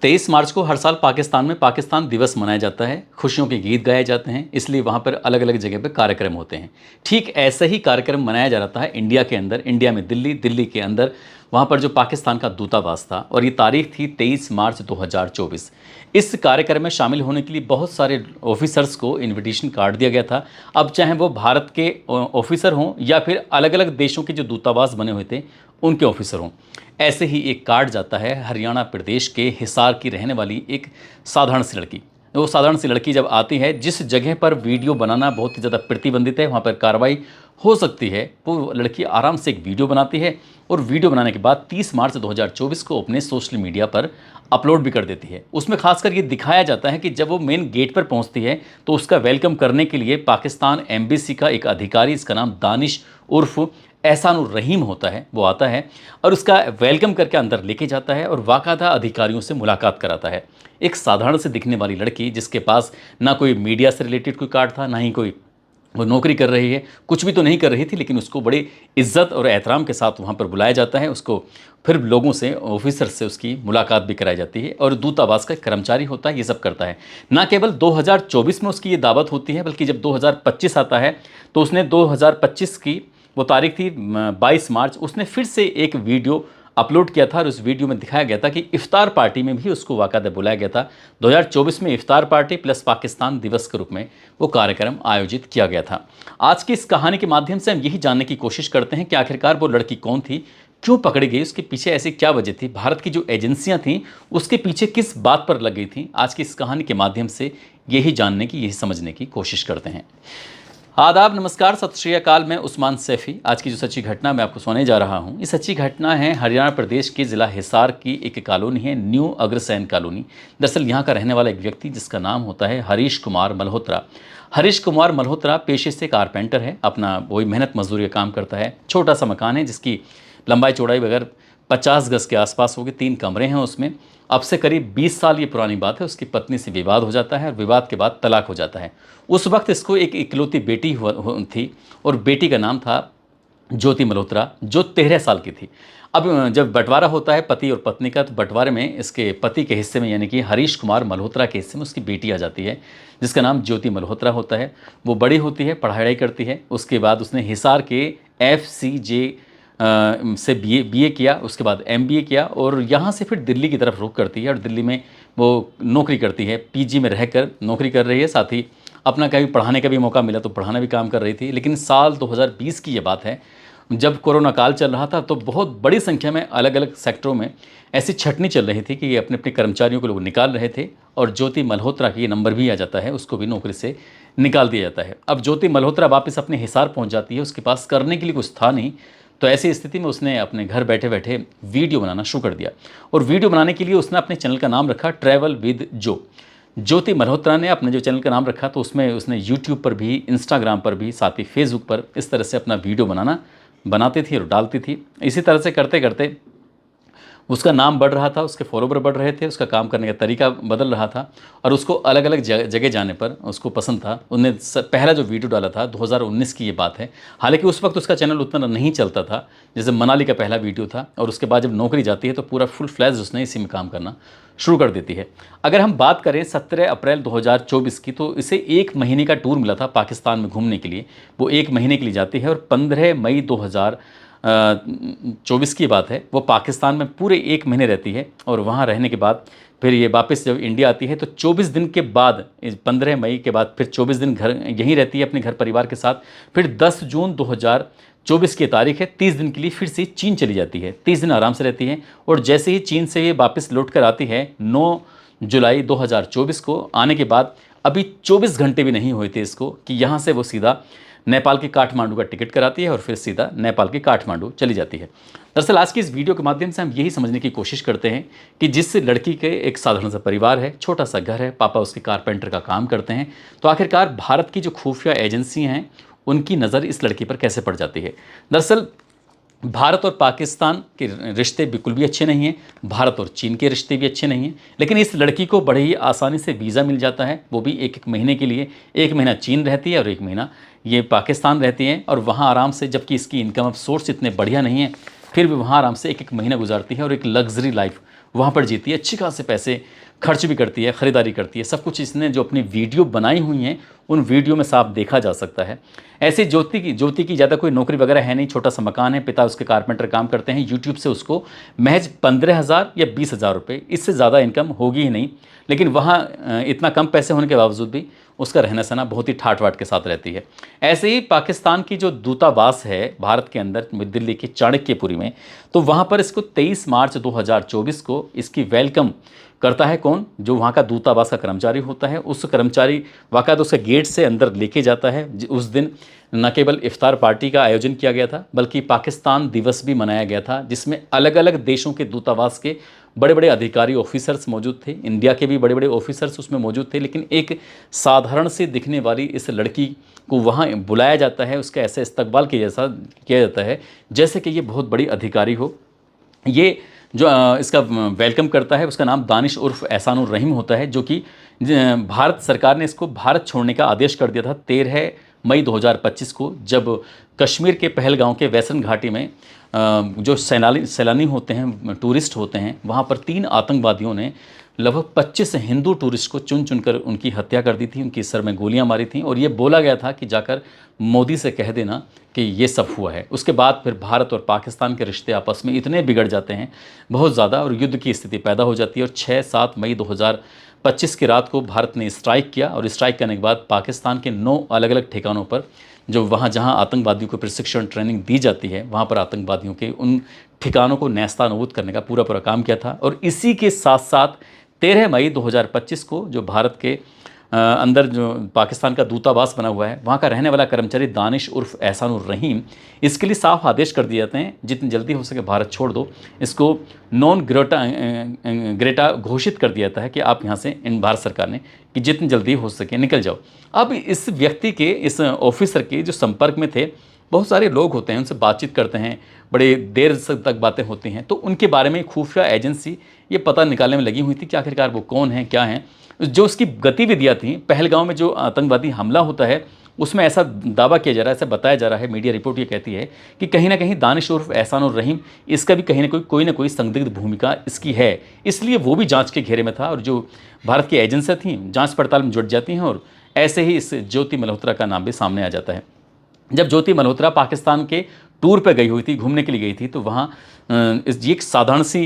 23 मार्च को हर साल पाकिस्तान में पाकिस्तान दिवस मनाया जाता है। खुशियों के गीत गाए जाते हैं, इसलिए वहाँ पर अलग अलग जगह पर कार्यक्रम होते हैं। ठीक ऐसा ही कार्यक्रम मनाया जा रहा है इंडिया के अंदर, इंडिया में दिल्ली, दिल्ली के अंदर वहाँ पर जो पाकिस्तान का दूतावास था, और ये तारीख थी 23 मार्च 2024। इस कार्यक्रम में शामिल होने के लिए बहुत सारे ऑफिसर्स को इनविटेशन कार्ड दिया गया था। अब चाहे वो भारत के ऑफिसर हों या फिर अलग अलग देशों के जो दूतावास बने हुए थे उनके ऑफिसर हों, ऐसे ही एक कार्ड जाता है हरियाणा प्रदेश के हिसार की रहने वाली एक साधारण सी लड़की। वो साधारण सी लड़की जब आती है, जिस जगह पर वीडियो बनाना बहुत ही ज़्यादा प्रतिबंधित है, वहाँ पर कार्रवाई हो सकती है, वो लड़की आराम से एक वीडियो बनाती है और वीडियो बनाने के बाद 30 मार्च 2024 को अपने सोशल मीडिया पर अपलोड भी कर देती है। उसमें खासकर ये दिखाया जाता है कि जब वो मेन गेट पर पहुंचती है तो उसका वेलकम करने के लिए पाकिस्तान एम्बेसी का एक अधिकारी, इसका नाम दानिश उर्फ एहसानुर रहीम होता है, वो आता है और उसका वेलकम करके अंदर लेके जाता है और बाकायदा अधिकारियों से मुलाकात कराता है। एक साधारण से दिखने वाली लड़की, जिसके पास ना कोई मीडिया से रिलेटेड कोई कार्ड था, ना ही कोई वो नौकरी कर रही है, कुछ भी तो नहीं कर रही थी, लेकिन उसको बड़ी इज्जत और एहतराम के साथ वहाँ पर बुलाया जाता है। उसको फिर लोगों से, ऑफिसर से उसकी मुलाकात भी कराई जाती है और दूतावास का एक कर्मचारी होता है, ये सब करता है। ना केवल 2024 में उसकी ये दावत होती है, बल्कि जब 2025 आता है तो उसने 2025 की वो तारीख थी 22 मार्च, उसने फिर से एक वीडियो अपलोड किया था और उस वीडियो में दिखाया गया था कि इफ्तार पार्टी में भी उसको बाकायदा बुलाया गया था। 2024 में इफ्तार पार्टी प्लस पाकिस्तान दिवस के रूप में वो कार्यक्रम आयोजित किया गया था। आज की इस कहानी के माध्यम से हम यही जानने की कोशिश करते हैं कि आखिरकार वो लड़की कौन थी, क्यों पकड़ी गई, उसके पीछे ऐसी क्या वजह थी, भारत की जो एजेंसियां थीं उसके पीछे किस बात पर लग गई थी। आज की इस कहानी के माध्यम से यही जानने की, यही समझने की कोशिश करते हैं। आदाब, नमस्कार, सत श्री अकाल। मैं उस्मान सैफ़ी। आज की जो सच्ची घटना मैं आपको सुनाने जा रहा हूँ, ये सच्ची घटना है हरियाणा प्रदेश के ज़िला हिसार की एक कॉलोनी है, न्यू अग्रसेन कॉलोनी। दरअसल यहाँ का रहने वाला एक व्यक्ति जिसका नाम होता है हरीश कुमार मल्होत्रा। हरीश कुमार मल्होत्रा पेशे से कारपेंटर है, अपना वही मेहनत मजदूरी का काम करता है। छोटा सा मकान है जिसकी लंबाई चौड़ाई बगैर 50 गज़ के आसपास होगी, 3 कमरे हैं उसमें। अब से करीब 20 साल ये पुरानी बात है, उसकी पत्नी से विवाद हो जाता है और विवाद के बाद तलाक हो जाता है। उस वक्त इसको एक इकलौती बेटी थी और बेटी का नाम था ज्योति मल्होत्रा, जो 13 साल की थी। अब जब बंटवारा होता है पति और पत्नी का, तो बंटवारे में इसके पति के हिस्से में, यानी कि हरीश कुमार मल्होत्रा के हिस्से में उसकी बेटी आ जाती है जिसका नाम ज्योति मल्होत्रा होता है। वो बड़ी होती है, पढ़ाई करती है। उसके बाद उसने हिसार के FCJ से बीए किया, उसके बाद MBA किया और यहाँ से फिर दिल्ली की तरफ रुख करती है और दिल्ली में वो नौकरी करती है। PG में रहकर नौकरी कर रही है, साथ ही अपना कभी पढ़ाने का भी मौका मिला तो पढ़ाना भी काम कर रही थी। लेकिन साल 2020 की ये बात है, जब कोरोना काल चल रहा था, तो बहुत बड़ी संख्या में अलग अलग सेक्टरों में ऐसी छटनी चल रही थी कि ये अपने अपने कर्मचारियों को लोग निकाल रहे थे और ज्योति मल्होत्रा की ये नंबर भी आ जाता है, उसको भी नौकरी से निकाल दिया जाता है। अब ज्योति मल्होत्रा वापस अपने हिसार पहुँच जाती है, उसके पास करने के लिए कुछ था नहीं। तो ऐसी स्थिति में उसने अपने घर बैठे बैठे वीडियो बनाना शुरू कर दिया और वीडियो बनाने के लिए उसने अपने चैनल का नाम रखा ट्रैवल विद जो। ज्योति मल्होत्रा ने अपने जो चैनल का नाम रखा, तो उसमें उसने यूट्यूब पर भी, इंस्टाग्राम पर भी, साथ ही फेसबुक पर इस तरह से अपना वीडियो बनाती थी और डालती थी। इसी तरह से करते करते उसका नाम बढ़ रहा था, उसके फॉलोवर बढ़ रहे थे, उसका काम करने का तरीका बदल रहा था और उसको अलग अलग जगह जाने पर उसको पसंद था। उनने पहला जो वीडियो डाला था 2019 की ये बात है, हालांकि उस वक्त उसका चैनल उतना नहीं चलता था। जैसे मनाली का पहला वीडियो था और उसके बाद जब नौकरी जाती है तो पूरा फुल फ्लैज उसने इसी में काम करना शुरू कर देती है। अगर हम बात करें 17 अप्रैल 2024 की, तो इसे 1 महीने का टूर मिला था पाकिस्तान में घूमने के लिए। वो 1 महीने के लिए जाती है और 15 मई 2024 की बात है, वो पाकिस्तान में पूरे 1 महीने रहती है और वहाँ रहने के बाद फिर ये वापस जब इंडिया आती है तो 24 दिन के बाद, 15 मई के बाद फिर 24 दिन घर यहीं रहती है अपने घर परिवार के साथ। फिर 10 जून 2024 की तारीख है, 30 दिन के लिए फिर से चीन चली जाती है। 30 दिन आराम से रहती है और जैसे ही चीन से ये वापस लौट कर आती है 9 जुलाई 2024 को, आने के बाद अभी 24 घंटे भी नहीं हुए थे इसको कि यहाँ से वो सीधा नेपाल के काठमांडू का टिकट कराती है और फिर सीधा नेपाल के काठमांडू चली जाती है। दरअसल आज की इस वीडियो के माध्यम से हम यही समझने की कोशिश करते हैं कि जिस लड़की के एक साधारण सा परिवार है, छोटा सा घर है, पापा उसके कारपेंटर का काम करते हैं, तो आखिरकार भारत की जो खुफिया एजेंसियां हैं उनकी नज़र इस लड़की पर कैसे पड़ जाती है। दरअसल भारत और पाकिस्तान के रिश्ते बिल्कुल भी अच्छे नहीं हैं, भारत और चीन के रिश्ते भी अच्छे नहीं हैं, लेकिन इस लड़की को बड़े ही आसानी से वीज़ा मिल जाता है, वो भी 1-1 महीने के लिए। 1 महीना चीन रहती है और 1 महीना ये पाकिस्तान रहती हैं और वहाँ आराम से, जबकि इसकी इनकम ऑफ सोर्स इतने बढ़िया नहीं है, फिर भी वहाँ आराम से 1-1 महीना गुजारती है और एक लग्जरी लाइफ वहाँ पर जीती है, अच्छी खासे पैसे खर्च भी करती है, ख़रीदारी करती है, सब कुछ इसने जो अपनी वीडियो बनाई हुई हैं उन वीडियो में साफ देखा जा सकता है। ऐसे ज्योति की ज़्यादा कोई नौकरी वगैरह है नहीं, छोटा सा मकान है, पिता उसके कारपेंटर काम करते हैं, यूट्यूब से उसको महज 15,000 या 20,000 रुपये, इससे ज़्यादा इनकम होगी ही नहीं। लेकिन वहाँ इतना कम पैसे होने के बावजूद भी उसका रहना सहना बहुत ही ठाट बाट के साथ रहती है। ऐसे ही पाकिस्तान की जो दूतावास है भारत के अंदर दिल्ली की चाणक्यपुरी में, तो वहाँ पर इसको 23 मार्च 2024 को इसकी वेलकम करता है कौन? जो वहाँ का दूतावास का कर्मचारी होता है। उस कर्मचारी वाक़ई उसके गेट से अंदर लेके जाता है। उस दिन न केवल इफ्तार पार्टी का आयोजन किया गया था बल्कि पाकिस्तान दिवस भी मनाया गया था, जिसमें अलग अलग देशों के दूतावास के बड़े बड़े अधिकारी ऑफिसर्स मौजूद थे, इंडिया के भी बड़े बड़े ऑफिसर्स उसमें मौजूद थे। लेकिन एक साधारण से दिखने वाली इस लड़की को वहाँ बुलाया जाता है, उसका ऐसे इस्तकबाल किया जाता है जैसे कि ये बहुत बड़ी अधिकारी हो। ये जो इसका वेलकम करता है उसका नाम दानिश उर्फ एहसानुर रहीम होता है, जो कि भारत सरकार ने इसको भारत छोड़ने का आदेश कर दिया था 13 मई 2025 को, जब कश्मीर के पहलगांव के वैसन घाटी में जो सैलानी होते हैं, टूरिस्ट होते हैं, वहाँ पर 3 आतंकवादियों ने लगभग 25 हिंदू टूरिस्ट को चुन चुनकर उनकी हत्या कर दी थी, उनकी सर में गोलियां मारी थीं और ये बोला गया था कि जाकर मोदी से कह देना कि ये सब हुआ है। उसके बाद फिर भारत और पाकिस्तान के रिश्ते आपस में इतने बिगड़ जाते हैं बहुत ज़्यादा और युद्ध की स्थिति पैदा हो जाती है। और 6-7 मई 2025 की रात को भारत ने स्ट्राइक किया और स्ट्राइक करने के बाद पाकिस्तान के 9 अलग अलग ठिकानों पर जो जहाँ आतंकवादियों को प्रशिक्षण ट्रेनिंग दी जाती है, वहाँ पर आतंकवादियों के उन ठिकानों को नेस्तानाबूद करने का पूरा काम किया था। और इसी के साथ साथ 13 मई 2025 को जो भारत के अंदर जो पाकिस्तान का दूतावास बना हुआ है, वहाँ का रहने वाला कर्मचारी दानिश उर्फ एहसानुर रहीम, इसके लिए साफ आदेश कर दिए जाते हैं जितनी जल्दी हो सके भारत छोड़ दो। इसको नॉन ग्रेटा घोषित कर दिया जाता है कि आप यहाँ से, इन भारत सरकार ने, कि जितनी जल्दी हो सके निकल जाओ। अब इस व्यक्ति के, इस ऑफिसर के जो संपर्क में थे बहुत सारे लोग होते हैं, उनसे बातचीत करते हैं, बड़े देर तक बातें होती हैं, तो उनके बारे में खुफिया एजेंसी ये पता निकालने में लगी हुई थी कि आखिरकार वो कौन है, क्या है। जो उसकी गतिविधियाँ थीं, पहलगांव में जो आतंकवादी हमला होता है उसमें ऐसा दावा किया जा रहा है, ऐसा बताया जा रहा है, मीडिया रिपोर्ट ये कहती है कि कहीं ना कहीं दानिश उर्फ एहसानुर रहीम, इसका भी कहीं ना कोई ना कोई संदिग्ध भूमिका इसकी है, इसलिए वो भी जांच के घेरे में था। और जो भारत की एजेंसियाँ थीं जांच पड़ताल में जुट जाती हैं और ऐसे ही इस ज्योति मल्होत्रा का नाम भी सामने आ जाता है। जब ज्योति मल्होत्रा पाकिस्तान के टूर पे गई हुई थी, घूमने के लिए गई थी, तो वहाँ ये एक साधारण सी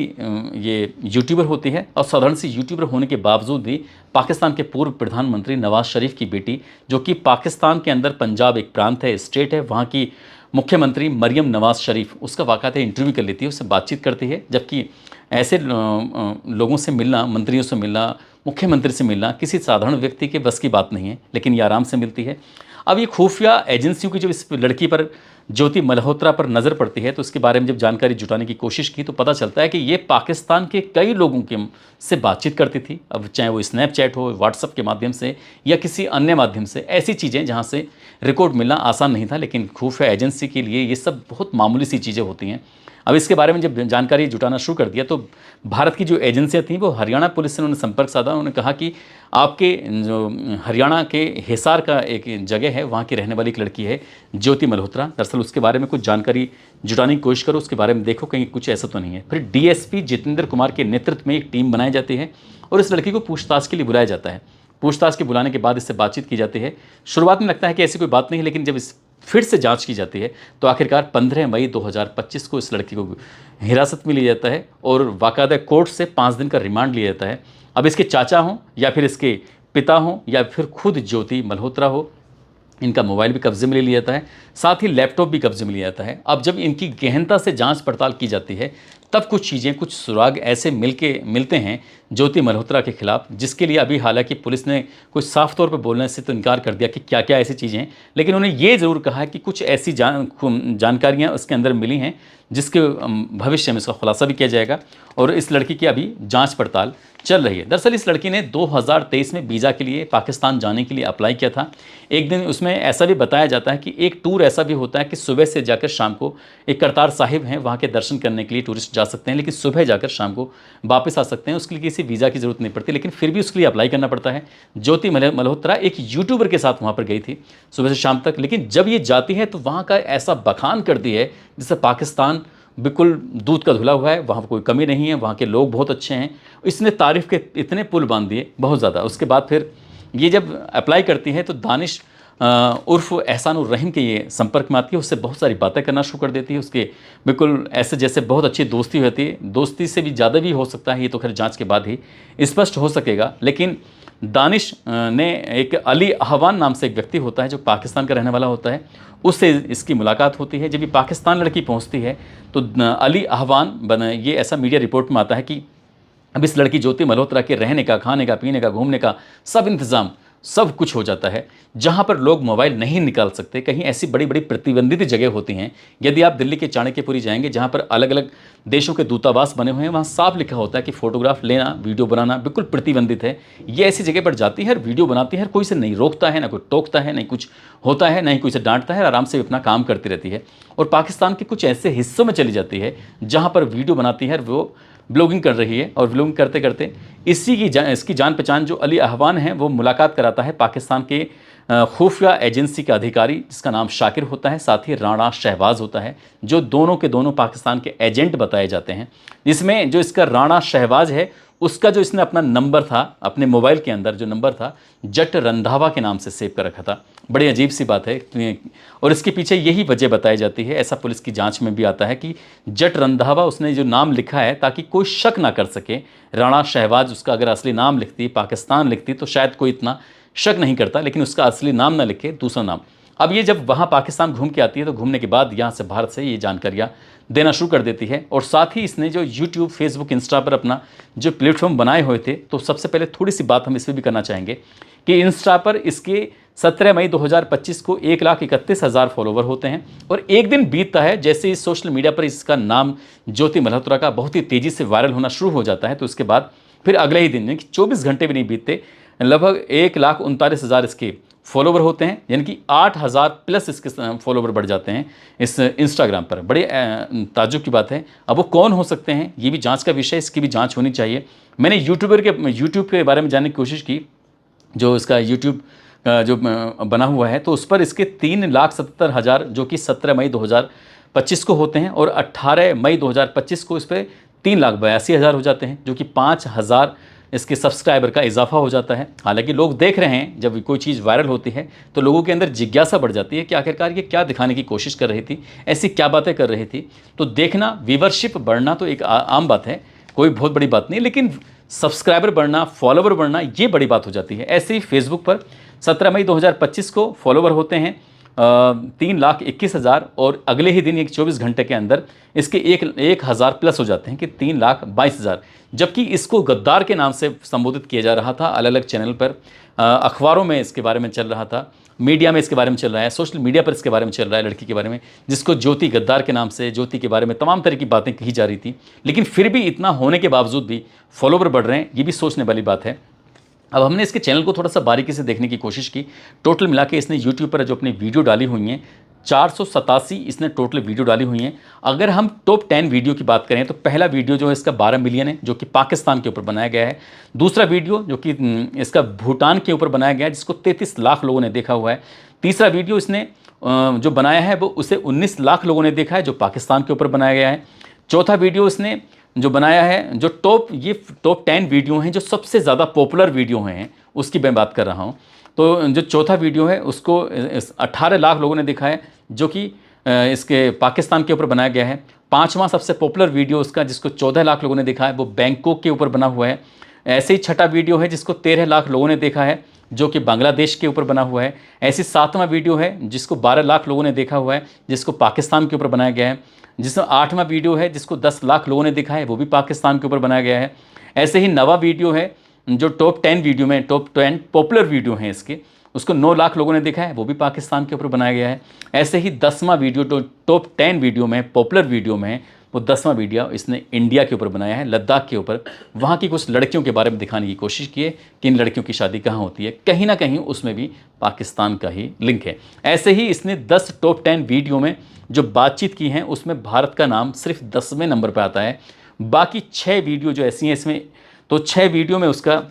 ये यूट्यूबर होती है और साधारण सी यूट्यूबर होने के बावजूद भी पाकिस्तान के पूर्व प्रधानमंत्री नवाज शरीफ की बेटी, जो कि पाकिस्तान के अंदर पंजाब एक प्रांत है, स्टेट है, वहाँ की मुख्यमंत्री मरियम नवाज शरीफ, उसका वाक़ई इंटरव्यू कर लेती है, उससे बातचीत करती है। जबकि ऐसे लोगों से मिलना, मंत्रियों से मिलना, मुख्यमंत्री से मिलना किसी साधारण व्यक्ति के बस की बात नहीं है, लेकिन ये आराम से मिलती है। अब ये खुफिया एजेंसियों की जब इस लड़की पर, ज्योति मल्होत्रा पर नज़र पड़ती है, तो इसके बारे में जब जानकारी जुटाने की कोशिश की तो पता चलता है कि ये पाकिस्तान के कई लोगों के से बातचीत करती थी। अब चाहे वो स्नैपचैट हो, व्हाट्सएप के माध्यम से या किसी अन्य माध्यम से, ऐसी चीज़ें जहाँ से रिकॉर्ड मिलना आसान नहीं था, लेकिन खुफिया एजेंसी के लिए ये सब बहुत मामूली सी चीज़ें होती हैं। अब इसके बारे में जब जानकारी जुटाना शुरू कर दिया तो भारत की जो एजेंसियां थीं वो हरियाणा पुलिस से उन्होंने संपर्क साधा। उन्होंने कहा कि आपके जो हरियाणा के हिसार का एक जगह है, वहाँ की रहने वाली एक लड़की है ज्योति मल्होत्रा, दरअसल उसके बारे में कुछ जानकारी जुटाने की कोशिश करो, उसके बारे में देखो कहीं कुछ ऐसा तो नहीं है। फिर डीएसपी जितेंद्र कुमार के नेतृत्व में एक टीम बनाई जाती है और इस लड़की को पूछताछ के लिए बुलाया जाता है। पूछताछ के बुलाने के बाद इससे बातचीत की जाती है। शुरुआत में लगता है कि ऐसी कोई बात नहीं है, लेकिन जब इस फिर से जांच की जाती है तो आखिरकार 15 मई 2025 को इस लड़की को हिरासत में लिया जाता है और बाकायदा कोर्ट से 5 दिन का रिमांड लिया जाता है। अब इसके चाचा हों या फिर इसके पिता हों या फिर खुद ज्योति मल्होत्रा हो, इनका मोबाइल भी कब्जे में ले लिया जाता है, साथ ही लैपटॉप भी कब्जे में लिया जाता है। अब जब इनकी गहनता से जांच पड़ताल की जाती है तब कुछ चीज़ें, कुछ सुराग ऐसे मिलते हैं ज्योति मल्होत्रा के खिलाफ, जिसके लिए अभी हालांकि पुलिस ने कुछ साफ तौर पर बोलने से तो इनकार कर दिया कि क्या क्या ऐसी चीज़ें हैं, लेकिन उन्होंने ये ज़रूर कहा है कि कुछ ऐसी जानकारियाँ उसके अंदर मिली हैं जिसके भविष्य में इसका खुलासा भी किया जाएगा। और इस लड़की की अभी जांच पड़ताल चल रही है। दरअसल इस लड़की ने 2023 में वीज़ा के लिए पाकिस्तान जाने के लिए अप्लाई किया था। एक दिन उसमें ऐसा भी बताया जाता है कि एक टूर ऐसा भी होता है कि सुबह से जाकर शाम को, एक करतार साहिब हैं वहाँ के दर्शन करने के लिए टूरिस्ट जा सकते हैं, लेकिन सुबह जाकर शाम को वापस आ सकते हैं। उसके लिए किसी वीज़ा की ज़रूरत नहीं पड़ती, लेकिन फिर भी उसके लिए अप्लाई करना पड़ता है। ज्योति मल्होत्रा एक यूट्यूबर के साथ वहाँ पर गई थी सुबह से शाम तक, लेकिन जब ये जाती है तो वहाँ का ऐसा बखान करती है जिससे पाकिस्तान बिल्कुल दूध का धुला हुआ है, वहाँ कोई कमी नहीं है, वहाँ के लोग बहुत अच्छे हैं। इसने तारीफ़ के इतने पुल बांध दिए बहुत ज़्यादा। उसके बाद फिर ये जब अप्लाई करती है तो दानिश उर्फ एहसानुर रहीम के ये संपर्क में आती है, उससे बहुत सारी बातें करना शुरू कर देती है। उसके बिल्कुल ऐसे जैसे बहुत अच्छी दोस्ती होती है, दोस्ती से भी ज़्यादा भी हो सकता है, ये तो खैर जांच के बाद ही स्पष्ट हो सकेगा। लेकिन दानिश ने एक अली अहवान नाम से एक व्यक्ति होता है जो पाकिस्तान का रहने वाला होता है, उससे इसकी मुलाकात होती है। जब ये पाकिस्तान लड़की पहुंचती है तो अली अहवान ये ऐसा मीडिया रिपोर्ट में आता है कि अब इस लड़की ज्योति मल्होत्रा के रहने का, खाने का, पीने का, घूमने का सब इंतज़ाम सब कुछ हो जाता है। जहाँ पर लोग मोबाइल नहीं निकाल सकते, कहीं ऐसी बड़ी बड़ी प्रतिबंधित जगह होती हैं। यदि आप दिल्ली के चाणक्यपुरी जाएंगे जहाँ पर अलग अलग देशों के दूतावास बने हुए हैं, वहाँ साफ लिखा होता है कि फ़ोटोग्राफ लेना, वीडियो बनाना बिल्कुल प्रतिबंधित है। ये ऐसी जगह पर जाती है और वीडियो बनाती है, कोई से नहीं रोकता है, ना कोई टोकता है, नहीं कुछ होता है, नहीं कोई से डांटता है, आराम से अपना काम करती रहती है। और पाकिस्तान के कुछ ऐसे हिस्सों में चली जाती है जहाँ पर वीडियो बनाती है, वो ब्लॉगिंग कर रही है, और ब्लॉगिंग करते करते इसकी जान पहचान जो अली अहवान है वो मुलाकात कराता है पाकिस्तान के खुफिया एजेंसी के अधिकारी जिसका नाम शाकिर होता है, साथ ही राणा शहबाज होता है, जो दोनों के दोनों पाकिस्तान के एजेंट बताए जाते हैं। इसमें जो इसका राणा शहबाज है उसका जो इसने अपना नंबर था, अपने मोबाइल के अंदर जो नंबर था, जट रंधावा के नाम से सेव कर रखा था। बड़ी अजीब सी बात है, और इसके पीछे यही वजह बताई जाती है, ऐसा पुलिस की जांच में भी आता है कि जट रंधावा उसने जो नाम लिखा है ताकि कोई शक ना कर सके। राणा शहबाज उसका अगर असली नाम लिखती, पाकिस्तान लिखती, तो शायद कोई इतना शक नहीं करता, लेकिन उसका असली नाम ना लिखे, दूसरा नाम। अब ये जब वहाँ पाकिस्तान घूम के आती है तो घूमने के बाद यहाँ से भारत से ये जानकारियाँ देना शुरू कर देती है। और साथ ही इसने जो यूट्यूब, फेसबुक, इंस्टा पर अपना जो प्लेटफॉर्म बनाए हुए थे, तो सबसे पहले थोड़ी सी बात हम इस पर भी करना चाहेंगे कि इंस्टा पर इसके 17 मई 2025 को 1,31,000 फॉलोवर होते हैं। और एक दिन बीतता है जैसे इस सोशल मीडिया पर इसका नाम ज्योति मल्होत्रा का बहुत ही तेज़ी से वायरल होना शुरू हो जाता है। तो उसके बाद फिर अगले ही दिन यानी कि 24 घंटे भी नहीं बीतते, लगभग 1,39,000 इसके फॉलोवर होते हैं, यानी कि 8,000 प्लस इसके फॉलोवर बढ़ जाते हैं इस इंस्टाग्राम पर। बड़े ताज्जुब की बात है। अब वो कौन हो सकते हैं, ये भी जांच का विषय, इसकी भी जांच होनी चाहिए। मैंने यूट्यूब के बारे में जानने की कोशिश की, जो इसका यूट्यूब जो बना हुआ है, तो उस पर इसके 3,70,000 जो कि 17 मई 2025 को होते हैं, और 18 मई 2025 को इस पर 3,82,000 हो जाते हैं, जो कि 5,000 इसके सब्सक्राइबर का इजाफा हो जाता है। हालांकि लोग देख रहे हैं, जब कोई चीज़ वायरल होती है तो लोगों के अंदर जिज्ञासा बढ़ जाती है कि आखिरकार ये क्या दिखाने की कोशिश कर रही थी, ऐसी क्या बातें कर रही थी। तो देखना, व्यूवरशिप बढ़ना तो एक आम बात है, कोई बहुत बड़ी बात नहीं, लेकिन सब्सक्राइबर बढ़ना, फॉलोवर बढ़ना, ये बड़ी बात हो जाती है। ऐसे ही फेसबुक पर 17 मई 2025 को फॉलोवर होते हैं 3,21,000, और अगले ही दिन एक 24 घंटे के अंदर इसके 1,000 प्लस हो जाते हैं कि 3,22,000। जबकि इसको गद्दार के नाम से संबोधित किया जा रहा था, अलग अलग चैनल पर, अखबारों में इसके बारे में चल रहा था, मीडिया में इसके बारे में चल रहा है, सोशल मीडिया पर इसके बारे में चल रहा है, लड़की के बारे में, जिसको ज्योति गद्दार के नाम से, ज्योति के बारे में तमाम तरह की बातें कही जा रही थी। लेकिन फिर भी इतना होने के बावजूद भी फॉलोवर बढ़ रहे हैं, ये भी सोचने वाली बात है। अब हमने इसके चैनल को थोड़ा सा बारीकी से देखने की कोशिश की। टोटल मिला के इसने यूट्यूब पर जो अपनी वीडियो डाली हुई हैं, 487 इसने टोटल वीडियो डाली हुई हैं। अगर हम टॉप 10 वीडियो की बात करें तो पहला वीडियो जो है इसका 12 मिलियन है, जो कि पाकिस्तान के ऊपर बनाया गया है। दूसरा वीडियो जो कि इसका भूटान के ऊपर बनाया गया है, जिसको 33 लाख लोगों ने देखा हुआ है। तीसरा वीडियो इसने जो बनाया है वो उसे 19 लाख लोगों ने देखा है, जो पाकिस्तान के ऊपर बनाया गया है। चौथा वीडियो इसने जो बनाया है, जो टॉप 10 वीडियो हैं जो सबसे ज़्यादा पॉपुलर वीडियो हैं, उसकी मैं बात कर रहा हूँ। तो जो चौथा वीडियो है उसको 18 लाख लोगों ने देखा है, जो कि इसके पाकिस्तान के ऊपर बनाया गया है। पांचवा सबसे पॉपुलर वीडियो उसका, जिसको 14 लाख लोगों ने देखा है, वो बैंकॉक के ऊपर बना हुआ है। ऐसे ही छठा वीडियो है जिसको 13 लाख लोगों ने देखा है, जो कि बांग्लादेश के ऊपर बना हुआ है। ऐसे सातवां वीडियो है जिसको 12 लाख लोगों ने देखा हुआ है, जिसको पाकिस्तान के ऊपर बनाया गया है। जिसमें 8वां वीडियो है जिसको 10 लाख लोगों ने देखा है, वो भी पाकिस्तान के ऊपर बनाया गया है। ऐसे ही 9वां वीडियो है जो टॉप 10 वीडियो में, टॉप 10 पॉपुलर वीडियो हैं इसके, उसको 9 लाख लोगों ने देखा है, वो भी पाकिस्तान के ऊपर बनाया गया है। ऐसे ही 10वां वीडियो जो टॉप 10 वीडियो में, पॉपुलर वीडियो में, वो 10वां वीडियो इसने इंडिया के ऊपर बनाया है, लद्दाख के ऊपर। वहाँ की कुछ लड़कियों के बारे में दिखाने की कोशिश की है कि इन लड़कियों की शादी कहाँ होती है, कहीं ना कहीं उसमें भी पाकिस्तान का ही लिंक है। ऐसे ही इसने 10 टॉप 10 वीडियो में जो बातचीत की हैं उसमें भारत का नाम सिर्फ 10वें नंबर पर आता है। बाकी 6 वीडियो जो ऐसी हैं इसमें, तो 6 वीडियो में उसका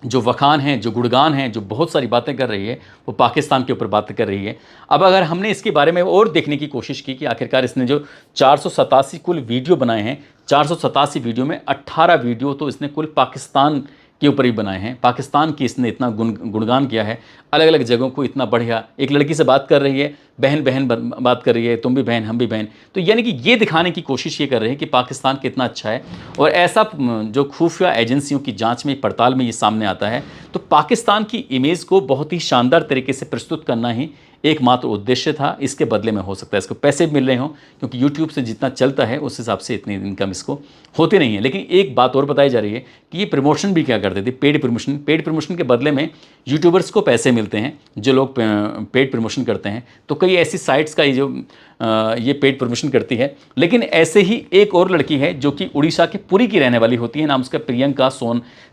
जो वखान हैं, जो गुणगान हैं, जो बहुत सारी बातें कर रही है, वो पाकिस्तान के ऊपर बातें कर रही है। अब अगर हमने इसके बारे में और देखने की कोशिश की कि आखिरकार इसने जो 487 कुल वीडियो बनाए हैं, 487 वीडियो में 18 वीडियो तो इसने कुल पाकिस्तान के ऊपर ही बनाए हैं। पाकिस्तान की इसने इतना गुणगान किया है, अलग अलग जगहों को इतना बढ़िया। एक लड़की से बात कर रही है, बहन बहन बात कर रही है, तुम भी बहन हम भी बहन। तो यानी कि ये दिखाने की कोशिश ये कर रहे हैं कि पाकिस्तान कितना अच्छा है। और ऐसा जो खुफिया एजेंसियों की जांच में, पड़ताल में ये सामने आता है, तो पाकिस्तान की इमेज को बहुत ही शानदार तरीके से प्रस्तुत करना ही एकमात्र उद्देश्य था। इसके बदले में हो सकता है इसको पैसे भी मिल रहे हों, क्योंकि यूट्यूब से जितना चलता है उस हिसाब से इतनी इनकम इसको होती नहीं है। लेकिन एक बात और बताई जा रही है कि ये प्रमोशन भी क्या करते थे, पेड प्रमोशन। पेड प्रमोशन के बदले में यूट्यूबर्स को पैसे मिलते हैं जो लोग पेड प्रमोशन करते हैं। तो कई ऐसी साइट्स का ये पेड प्रमोशन करती है। लेकिन ऐसे ही एक और लड़की है जो कि उड़ीसा के पुरी की रहने वाली होती है, नाम उसका प्रियंका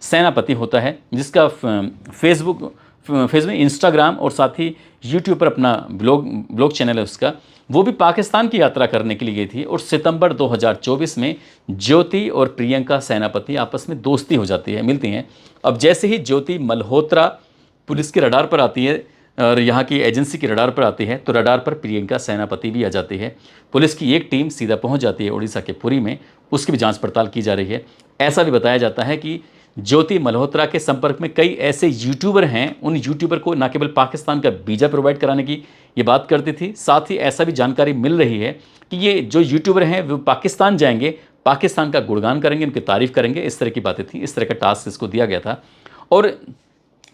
सेनापति होता है, जिसका फेसबुक, इंस्टाग्राम और साथ ही यूट्यूब पर अपना ब्लॉग चैनल है उसका। वो भी पाकिस्तान की यात्रा करने के लिए गई थी और सितंबर 2024 में ज्योति और प्रियंका सेनापति आपस में दोस्ती हो जाती है, मिलती हैं। अब जैसे ही ज्योति मल्होत्रा पुलिस के रडार पर आती है और यहाँ की एजेंसी की रडार पर आती है, तो रडार पर प्रियंका सेनापति भी आ जाती है। पुलिस की एक टीम सीधा पहुँच जाती है उड़ीसा के पुरी में, उसकी भी जाँच पड़ताल की जा रही है। ऐसा भी बताया जाता है कि ज्योति मल्होत्रा के संपर्क में कई ऐसे यूट्यूबर हैं, उन यूट्यूबर को न केवल पाकिस्तान का वीज़ा प्रोवाइड कराने की ये बात करती थी, साथ ही ऐसा भी जानकारी मिल रही है कि ये जो यूट्यूबर हैं वो पाकिस्तान जाएंगे, पाकिस्तान का गुणगान करेंगे, उनकी तारीफ़ करेंगे। इस तरह की बातें थी, इस तरह का टास्क इसको दिया गया था। और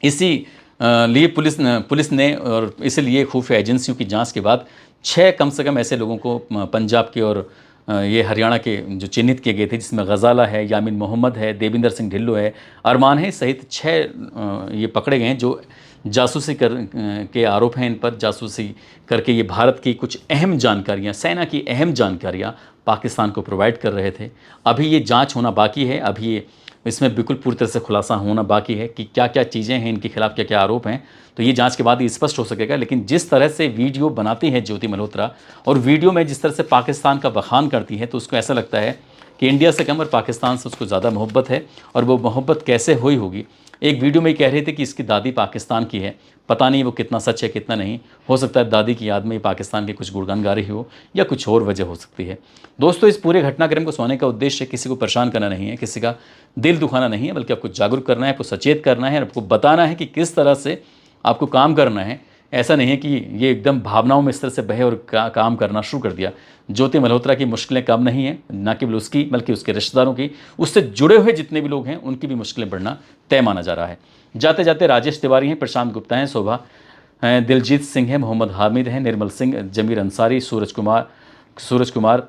इसी लिए पुलिस ने और इसलिए खुफिया एजेंसियों की जाँच के बाद 6 कम से कम ऐसे लोगों को पंजाब के और ये हरियाणा के जो चिन्हित किए गए थे, जिसमें गज़ाला है, यामिन मोहम्मद है, देविंदर सिंह ढिल्लो है, अरमान है, सहित 6 ये पकड़े गए हैं जो जासूसी के आरोप हैं इन पर। जासूसी करके ये भारत की कुछ अहम जानकारियाँ, सेना की अहम जानकारियाँ पाकिस्तान को प्रोवाइड कर रहे थे। अभी ये जांच होना बाकी है, अभी ये इसमें बिल्कुल पूरी तरह से खुलासा होना बाकी है कि क्या क्या चीज़ें हैं, इनके खिलाफ क्या क्या आरोप हैं। तो ये जांच के बाद ही स्पष्ट हो सकेगा। लेकिन जिस तरह से वीडियो बनाती है ज्योति मल्होत्रा और वीडियो में जिस तरह से पाकिस्तान का बखान करती है, तो उसको ऐसा लगता है कि इंडिया से कम और पाकिस्तान से उसको ज़्यादा मोहब्बत है। और वो मोहब्बत कैसे हुई होगी, एक वीडियो में कह रहे थे कि इसकी दादी पाकिस्तान की है। पता नहीं वो कितना सच है कितना नहीं, हो सकता है दादी की याद में पाकिस्तान के कुछ गुणगान गा रही हो या कुछ और वजह हो सकती है। दोस्तों, इस पूरे घटनाक्रम को सुनाने का उद्देश्य किसी को परेशान करना नहीं है, किसी का दिल दुखाना नहीं है, बल्कि आपको जागरूक करना है, आपको सचेत करना है, आपको बताना है कि किस तरह से आपको काम करना है। ऐसा नहीं है कि ये एकदम भावनाओं में इस तरह से बहे और काम करना शुरू कर दिया। ज्योति मल्होत्रा की मुश्किलें कम नहीं हैं, न केवल उसकी बल्कि उसके रिश्तेदारों की, उससे जुड़े हुए जितने भी लोग हैं उनकी भी मुश्किलें बढ़ना तय माना जा रहा है। जाते जाते राजेश तिवारी हैं, प्रशांत गुप्ता हैं, शोभा हैं, दिलजीत सिंह है, मोहम्मद हामिद हैं, निर्मल सिंह, जमीर अंसारी, सूरज कुमार,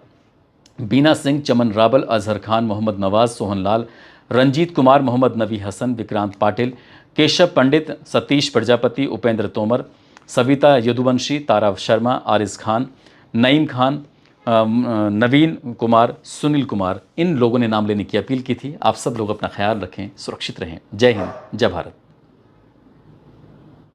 बीना सिंह, चमन रावल, अजहर खान, मोहम्मद नवाज़, सोहन लाल, रंजीत कुमार, मोहम्मद नबी हसन, विक्रांत पाटिल, केशव पंडित, सतीश प्रजापति, उपेंद्र तोमर, सविता यदुवंशी, तारा शर्मा, आरिज खान, नईम खान, नवीन कुमार, सुनील कुमार, इन लोगों ने नाम लेने की अपील की थी। आप सब लोग अपना ख्याल रखें, सुरक्षित रहें। जय हिंद, जय भारत।